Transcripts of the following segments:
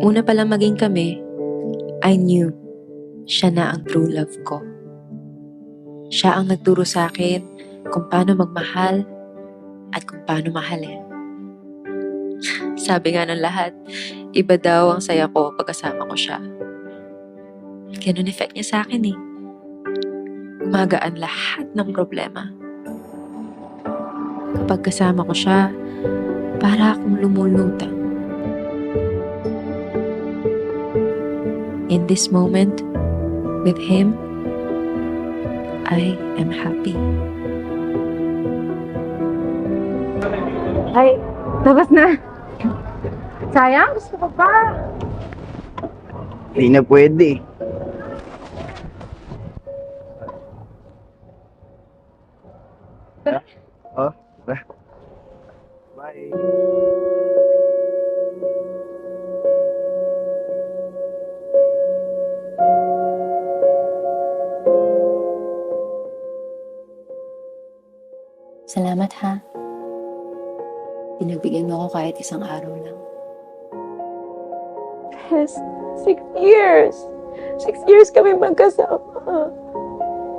Una pa lang maging kami, I knew siya na ang true love ko. Siya ang nagturo sa akin kung paano magmahal at kung paano mahalin. Sabi nga ng lahat, iba daw ang saya ko pagkasama ko siya. Ganun effect niya sa akin eh. Gumagaan lahat ng problema. Kapag kasama ko siya, para akong lumulutang. In this moment, with him, I am happy. Ay, tapos na. Sayang, gusto ko pa. Hindi na pwede. Oh, bye. Salamat ha. Pinagbigyan mo ako kahit isang araw lang. Yes, 6 years. 6 years kami magkasama.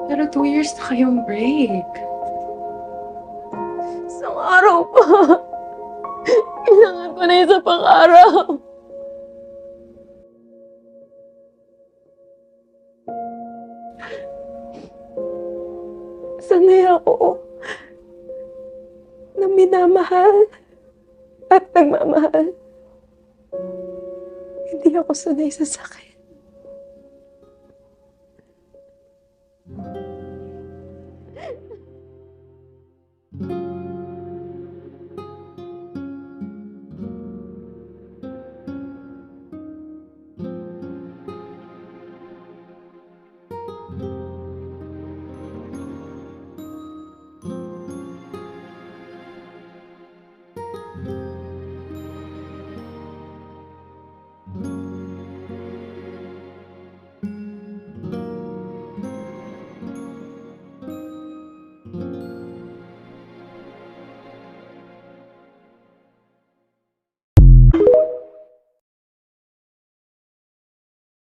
Pero 2 years na kayong break. Isang araw pa. Kailangan ko na isa pang araw. Sanay ako na minamahal at nagmamahal. Hindi ako sanay sa sakit.